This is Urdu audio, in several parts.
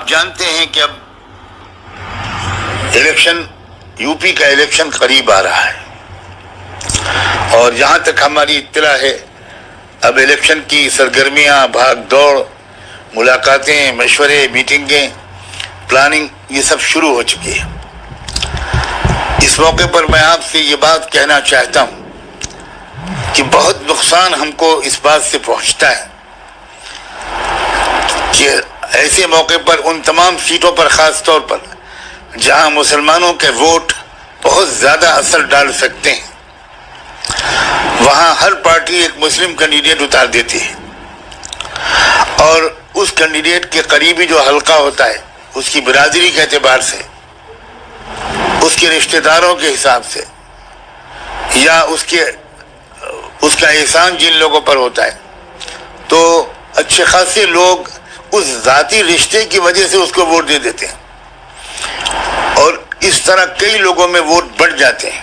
آپ جانتے ہیں کہ اب الیکشن یو پی کا الیکشن قریب آ رہا ہے، اور جہاں تک ہماری اطلاع ہے اب الیکشن کی سرگرمیاں، بھاگ دوڑ، ملاقاتیں، مشورے، میٹنگیں، پلاننگ، یہ سب شروع ہو چکی ہے۔ اس موقع پر میں آپ سے یہ بات کہنا چاہتا ہوں کہ بہت نقصان ہم کو اس بات سے پہنچتا ہے کہ ایسے موقع پر ان تمام سیٹوں پر، خاص طور پر جہاں مسلمانوں کے ووٹ بہت زیادہ اثر ڈال سکتے ہیں، وہاں ہر پارٹی ایک مسلم کینڈیڈیٹ اتار دیتی ہے، اور اس کینڈیڈیٹ کے قریبی جو حلقہ ہوتا ہے، اس کی برادری کے اعتبار سے، اس کے رشتہ داروں کے حساب سے، یا اس کا احسان جن لوگوں پر ہوتا ہے، تو اچھے خاصے لوگ اس ذاتی رشتے کی وجہ سے اس کو ووٹ دے دیتے ہیں، اور اس طرح کئی لوگوں میں ووٹ بڑھ جاتے ہیں۔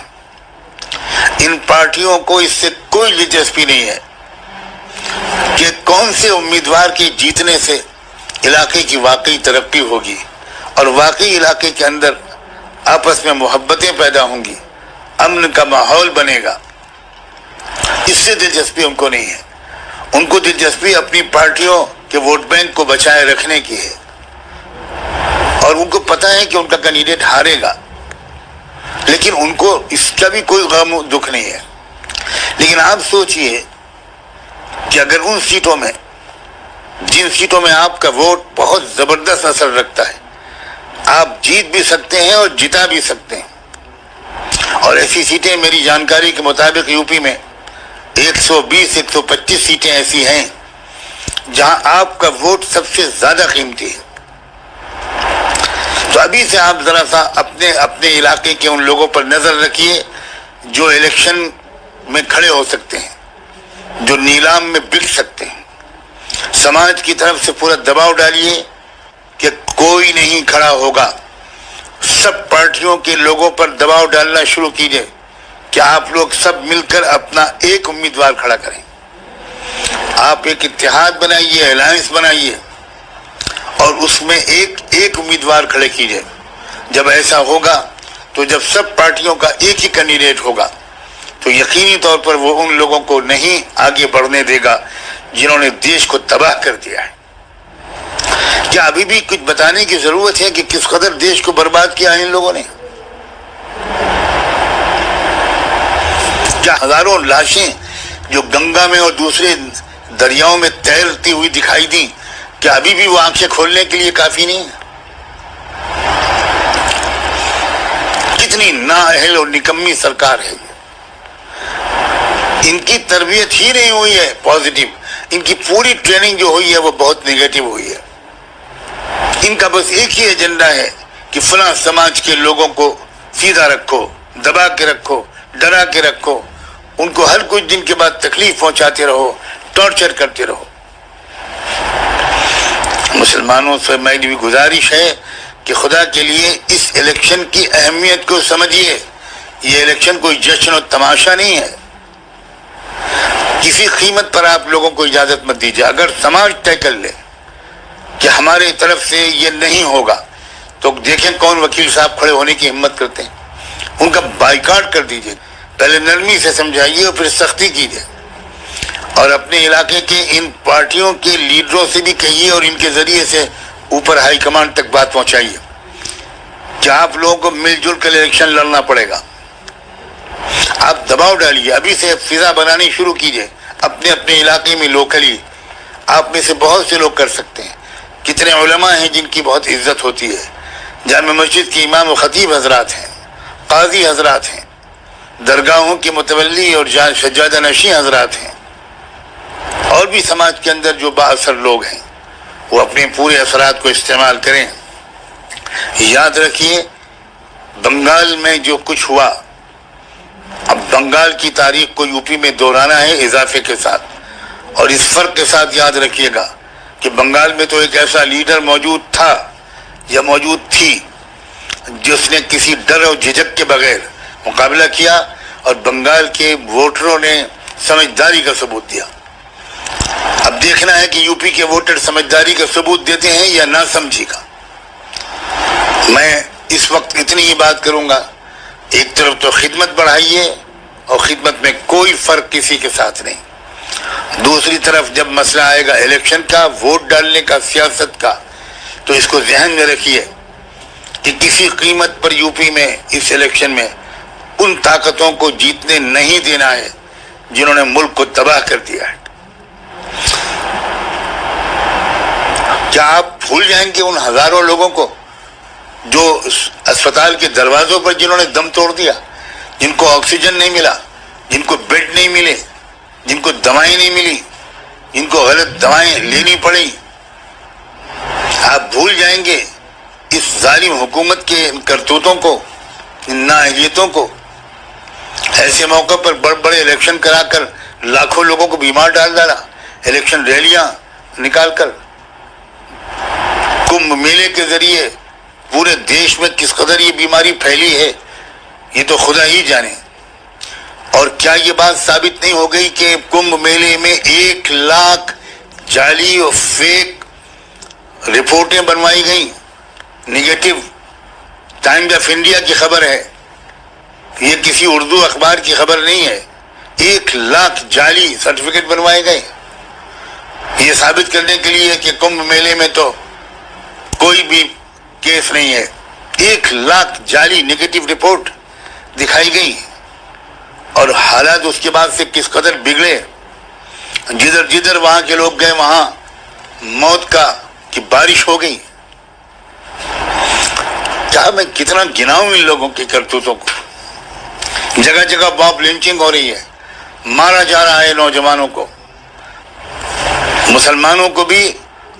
ان پارٹیوں کو اس سے کوئی دلچسپی نہیں ہے کہ کون سے امیدوار کے جیتنے سے علاقے کی واقعی ترقی ہوگی اور واقعی علاقے کے اندر آپس میں محبتیں پیدا ہوں گی، امن کا ماحول بنے گا۔ اس سے دلچسپی ان کو نہیں ہے، ان کو دلچسپی اپنی پارٹیوں کے ووٹ بینک کو بچائے رکھنے کی ہے، اور ان کو پتہ ہے کہ ان کا کینڈیڈیٹ ہارے گا، لیکن ان کو اس کا بھی کوئی غم و دکھ نہیں ہے۔ لیکن آپ سوچئے کہ اگر ان سیٹوں میں، جن سیٹوں میں آپ کا ووٹ بہت زبردست اثر رکھتا ہے، آپ جیت بھی سکتے ہیں اور جتا بھی سکتے ہیں، اور ایسی سیٹیں میری جانکاری کے مطابق یو پی میں 120-125 سیٹیں ایسی ہیں جہاں آپ کا ووٹ سب سے زیادہ قیمتی ہے۔ تو ابھی سے آپ ذرا سا اپنے علاقے کے ان لوگوں پر نظر رکھیے جو الیکشن میں کھڑے ہو سکتے ہیں، جو نیلام میں بک سکتے ہیں۔ سماج کی طرف سے پورا دباؤ ڈالیے کہ کوئی نہیں کھڑا ہوگا، سب پارٹیوں کے لوگوں پر دباؤ ڈالنا شروع کیجیے کہ آپ لوگ سب مل کر اپنا ایک امیدوار کھڑا کریں۔ آپ ایک اتحاد بنائیے، الائنس بنائیے، اور اس میں ایک امیدوار کھڑے کیجیے۔ جب ایسا ہوگا تو جب سب پارٹیوں کا ایک ہی کینڈیڈیٹ ہوگا تو یقینی طور پر وہ ان لوگوں کو نہیں آگے بڑھنے دے گا جنہوں نے دیش کو تباہ کر دیا ہے۔ کیا ابھی بھی کچھ بتانے کی ضرورت ہے کہ کس قدر دیش کو برباد کیا ہے ان لوگوں نے؟ کیا ہزاروں لاشیں جو گنگا میں اور دوسرے دریاؤں میں تیرتی ہوئی دکھائی دیں، کیا ابھی بھی وہ آنکھیں کھولنے کے لیے کافی نہیں؟ کتنی نااہل اور نکمی سرکار ہے۔ ان کی تربیت ہی نہیں ہوئی ہے پازیٹیو، ان کی پوری ٹریننگ جو ہوئی ہے وہ بہت نیگیٹو ہوئی ہے۔ ان کا بس ایک ہی ایجنڈا ہے کہ فلاں سماج کے لوگوں کو سیدھا رکھو، دبا کے رکھو، ڈرا کے رکھو، ان کو ہر کچھ دن کے بعد تکلیف پہنچاتے رہو، ٹارچر کرتے رہو۔ مسلمانوں سے میری بھی گزارش ہے کہ خدا کے لیے اس الیکشن کی اہمیت کو سمجھیے۔ یہ الیکشن کوئی جشن و تماشا نہیں ہے، کسی قیمت پر آپ لوگوں کو اجازت مت دیجیے۔ اگر سماج طے کر لے کہ ہمارے طرف سے یہ نہیں ہوگا تو دیکھیں کون وکیل صاحب کھڑے ہونے کی ہمت کرتے ہیں، ان کا بائیکاٹ کر دیجیے۔ پہلے نرمی سے سمجھائیے اور پھر سختی کیجیے، اور اپنے علاقے کے ان پارٹیوں کے لیڈروں سے بھی کہیے اور ان کے ذریعے سے اوپر ہائی کمانڈ تک بات پہنچائیے کہ آپ لوگوں کو مل جل کر الیکشن لڑنا پڑے گا۔ آپ دباؤ ڈالیے، ابھی سے فضا بنانی شروع کیجیے اپنے علاقے میں لوکلی۔ آپ میں سے بہت سے لوگ کر سکتے ہیں۔ کتنے علماء ہیں جن کی بہت عزت ہوتی ہے، جامع مسجد کے امام و خطیب حضرات ہیں، قاضی حضرات ہیں، درگاہوں کے متولی اور سجادہ نشین حضرات ہیں، اور بھی سماج کے اندر جو با اثر لوگ ہیں، وہ اپنے پورے اثرات کو استعمال کریں۔ یاد رکھیے بنگال میں جو کچھ ہوا، اب بنگال کی تاریخ کو یو پی میں دہرانا ہے اضافے کے ساتھ، اور اس فرق کے ساتھ یاد رکھیے گا کہ بنگال میں تو ایک ایسا لیڈر موجود تھا یا موجود تھی جس نے کسی ڈر اور جھجک کے بغیر مقابلہ کیا، اور بنگال کے ووٹروں نے سمجھداری کا ثبوت دیا۔ اب دیکھنا ہے کہ یو پی کے ووٹر سمجھداری کا ثبوت دیتے ہیں یا نہ سمجھی کا۔ میں اس وقت اتنی ہی بات کروں گا، ایک طرف تو خدمت بڑھائیے اور خدمت میں کوئی فرق کسی کے ساتھ نہیں، دوسری طرف جب مسئلہ آئے گا الیکشن کا، ووٹ ڈالنے کا، سیاست کا، تو اس کو ذہن میں رکھیے کہ کسی قیمت پر یو پی میں اس الیکشن میں ان طاقتوں کو جیتنے نہیں دینا ہے جنہوں نے ملک کو تباہ کر دیا ہے۔ کیا آپ بھول جائیں گے ان ہزاروں لوگوں کو جو اسپتال کے دروازوں پر جنہوں نے دم توڑ دیا، جن کو آکسیجن نہیں ملا، جن کو بیڈ نہیں ملے، جن کو دوائیں نہیں ملی، جن کو غلط دوائیں لینی پڑی؟ آپ بھول جائیں گے اس ظالم حکومت کے ان کرتوتوں کو، ان نااہلیتوں کو؟ ایسے موقع پر بڑے بڑے الیکشن کرا کر لاکھوں لوگوں کو بیمار ڈال ڈالا، الیکشن ریلیاں نکال کر، کمبھ میلے کے ذریعے پورے دیش میں کس قدر یہ بیماری پھیلی ہے یہ تو خدا ہی جانے۔ اور کیا یہ بات ثابت نہیں ہو گئی کہ کمبھ میلے میں 1 لاکھ جعلی اور فیک رپورٹیں بنوائی گئیں؟ نگیٹو، ٹائمز آف انڈیا کی خبر ہے، یہ کسی اردو اخبار کی خبر نہیں ہے۔ 1 لاکھ جعلی سرٹیفکیٹ بنوائے گئے یہ ثابت کرنے کے لیے کہ کمبھ میلے میں تو کوئی بھی کیس نہیں ہے۔ 1 لاکھ جعلی نگیٹو رپورٹ دکھائی گئی، اور حالات اس کے بعد سے کس قدر بگڑے، جدھر جدھر وہاں کے لوگ گئے وہاں موت کی بارش ہو گئی۔ کیا میں کتنا گناؤں ان لوگوں کی کرتوتوں کو؟ جگہ جگہ موب لنچنگ ہو رہی ہے، مارا جا رہا ہے نوجوانوں کو، مسلمانوں کو بھی،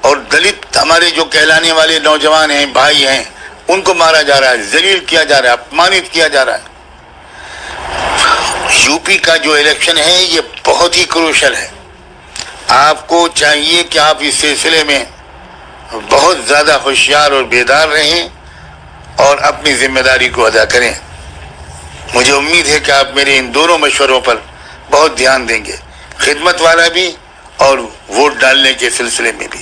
اور دلت ہمارے جو کہلانے والے نوجوان ہیں، بھائی ہیں، ان کو مارا جا رہا ہے، ذلیل کیا جا رہا ہے، اپمانت کیا جا رہا ہے۔ یو پی کا جو الیکشن ہے یہ بہت ہی کروشل ہے، آپ کو چاہیے کہ آپ اس سلسلے میں بہت زیادہ ہوشیار اور بیدار رہیں اور اپنی ذمہ داری کو ادا کریں۔ مجھے امید ہے کہ آپ میرے ان دونوں مشوروں پر بہت دھیان دیں گے، خدمت والا بھی اور ووٹ ڈالنے کے سلسلے میں بھی۔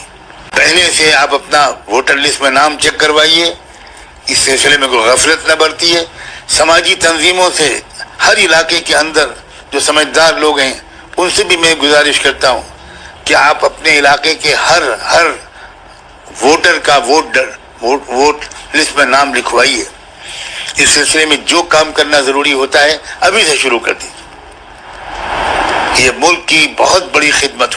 پہلے سے آپ اپنا ووٹر لسٹ میں نام چیک کروائیے، اس سلسلے میں کوئی غفلت نہ برتیے۔ سماجی تنظیموں سے، ہر علاقے کے اندر جو سمجھدار لوگ ہیں ان سے بھی میں گزارش کرتا ہوں کہ آپ اپنے علاقے کے ہر ووٹر کا ووٹ لسٹ میں نام لکھوائیے۔ اس سلسلے میں جو کام کرنا ضروری ہوتا ہے ابھی سے شروع کر دیجیے، یہ ملک کی بہت بڑی خدمت